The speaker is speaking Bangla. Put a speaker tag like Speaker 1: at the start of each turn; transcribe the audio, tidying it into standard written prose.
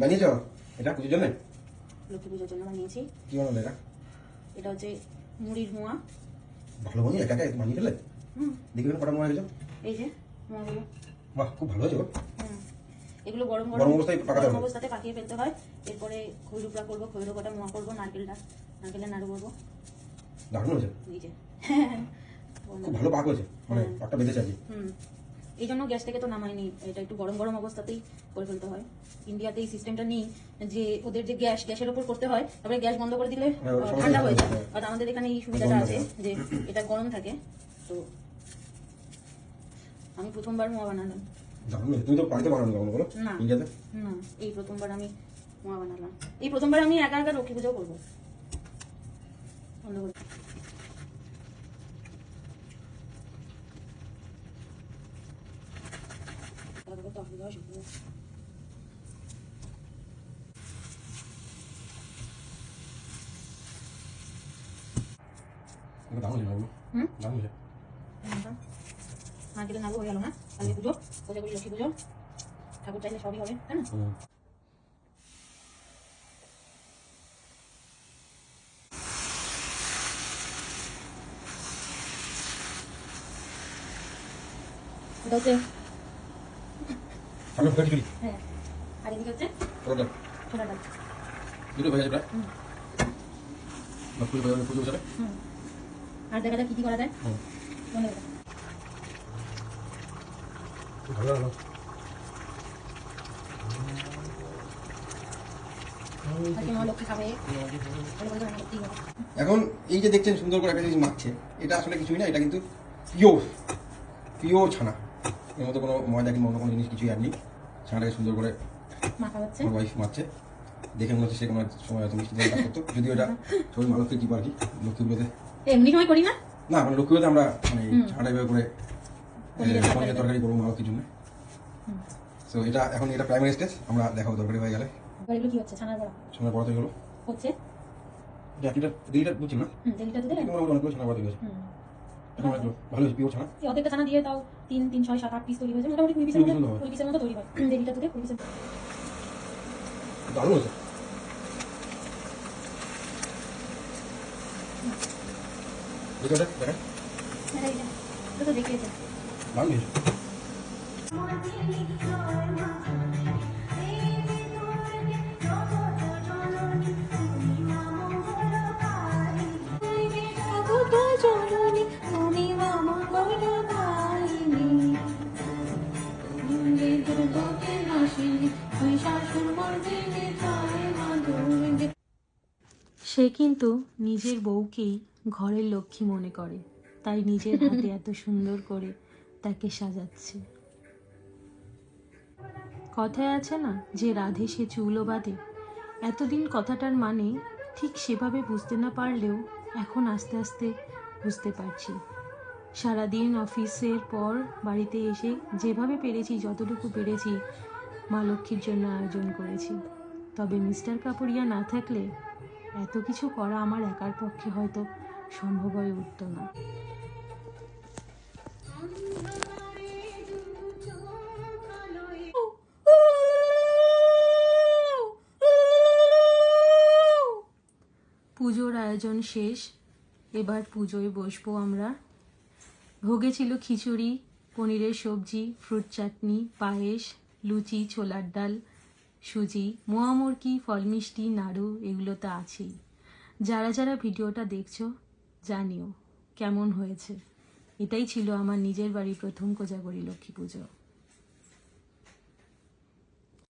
Speaker 1: বানিয়েছো এটা পুজোর জন্য?
Speaker 2: লক্ষ্মী পুজোর জন্য বানিয়েছি।
Speaker 1: কি বানালে এটা?
Speaker 2: এটা হচ্ছে মুড়ির মোয়া।
Speaker 1: ভালো বানিয়ে একা একা বানিয়ে ফেলে? দেখি কটা মোয়া গেছো?
Speaker 2: এই যে মোয়াগুলো।
Speaker 1: বাহ, খুব ভালো হয়েছে গো।
Speaker 2: এগুলো গরম
Speaker 1: গরম
Speaker 2: অবস্থাতে পাকিয়ে ফেলতে হয়। এরপরে খৈর উপরা করবো, খৈর কটা মোয়া করবো, নারকেলের নাড়ু করবো।
Speaker 1: দারুণ হয়েছে।
Speaker 2: এই যে
Speaker 1: খুব ভালো পাক হয়েছে, মানে পাকটা বেঁধেছে আর কি।
Speaker 2: এই জন্য গ্যাস থেকে তো নামাইনি, এটা একটু গরম গরম অবস্থাতেই করে ফেলতে হয়। ইন্ডিয়াতে এই সিস্টেমটা নেই যে ওদের যে গ্যাসের উপর করতে হয়, তারপরে গ্যাস বন্ধ করে দিলে ঠান্ডা হয়ে যায়। আর আমাদের এখানে এই সুবিধাটা আছে যে এটা গরম থাকে। তো আমি প্রথমবার মোয়া বানালাম।
Speaker 1: তুমি তো বাড়িতে বানানো কখনো বলো?
Speaker 2: না
Speaker 1: ইন্ডিয়াতে?
Speaker 2: না, এই প্রথমবার আমি মোয়া বানালাম। এই প্রথমবার আমি একা একা লক্ষ্মী পুজো করবো। বন্ধ করে নারকেলের নাড়ু হয়ে গেল না? কালকে পুজো, কোজাগরি লক্ষ্মী পুজো, ঠাকুর চাইলে সবই হবে, তাই না? এটা হচ্ছে হ্যাঁ, আর এদিকে হচ্ছে ছোলা ডাল।
Speaker 1: দুটো ভেজে প্রায় পুজো যাবে।
Speaker 2: আর দেখা যাক কি কি করা যায়। মনে করে
Speaker 1: ভালো এখন এই যে দেখছেন সুন্দর করে একটা জিনিস মাখছে, এটা আসলে কিছুই না, এটা কিন্তু পিওর ছানা। এর মধ্যে কোনো ময়দা কিংবা অন্য কোনো জিনিস কিছুই আর নেই। ছানাটাকে সুন্দর করে আমার ওয়াইফ মাখছে। দেখে মনে হচ্ছে সে কোনো সময় হয়তো মিষ্টি দিয়ে কাজ করতো। যদিও এটা সবাই মা লক্ষ্মীর কৃপা আর কি। লক্ষ্মীগুলোতে
Speaker 2: এমনি সময় করি না,
Speaker 1: না মানে লক্ষ্মীগুলোতে আমরা মানে ছানাটা এভাবে করে পনিরের তরকারি করবো মা লক্ষ্মীর জন্য। তো এটা এখন এটা প্রাইমারি স্টেজ, আমরা দেখাবো তরকারি হয়ে গেলে।
Speaker 2: এগুলো কি হচ্ছে? ছানার বড়া।
Speaker 1: ছানার বড়া তৈরি হলো
Speaker 2: হচ্ছে
Speaker 1: দিলিটা বুঝছি না,
Speaker 2: দিলিটা দিলে
Speaker 1: মোটামুটি অনেকগুলো ছানার বড়া তৈরি হয়েছে। এখন ভালো হয়েছে, পিওর ছানা।
Speaker 2: অর্ধেকটা ছানা দিয়ে তাও 3, 6, 7, 8 পিস তৈরি হয়েছে। মোটামুটি 20 পিসের মতো তৈরি হয়। দিলিটা দুধে 20 পিসের
Speaker 1: দারুণ হয়েছে। দেখেন
Speaker 2: তো দেখিয়েছে
Speaker 1: দারুণ হয়েছে।
Speaker 3: সে কিন্তু নিজের বউকেই ঘরের লক্ষ্মী মনে করে, তাই নিজের হাতে এত সুন্দর করে তাকে সাজাচ্ছে। কথায় আছে না যে রাধে সে চুলও বাঁধে। এতদিন কথাটার মানে ঠিক সেভাবে বুঝতে না পারলেও এখন আস্তে আস্তে বুঝতে পারছি। সারাদিন অফিসের পর বাড়িতে এসে যেভাবে পেরেছি, যতটুকু পেরেছি মা লক্ষ্মীর জন্য আয়োজন করেছি। তবে মিস্টার কাপুরিয়া না থাকলে এত কিছু করা আমার একার পক্ষে হয়তো সম্ভব হয়ে উঠত না। পুজোর আয়োজন শেষ, এবার পুজোয় বসবো আমরা। ভোগে ছিল খিচুড়ি, পনিরের সবজি, ফ্রুট চাটনি, পায়েস, লুচি, ছোলার ডাল, সুজি, মোয়া মুরকি, ফল মিষ্টি, নাড়ু, এগুলো তো আছেই। যারা যারা ভিডিওটা দেখছো জানিও কেমন হয়েছে। এটাই ছিল আমার নিজের বাড়ির প্রথম কোজাগরি লক্ষ্মী পুজো।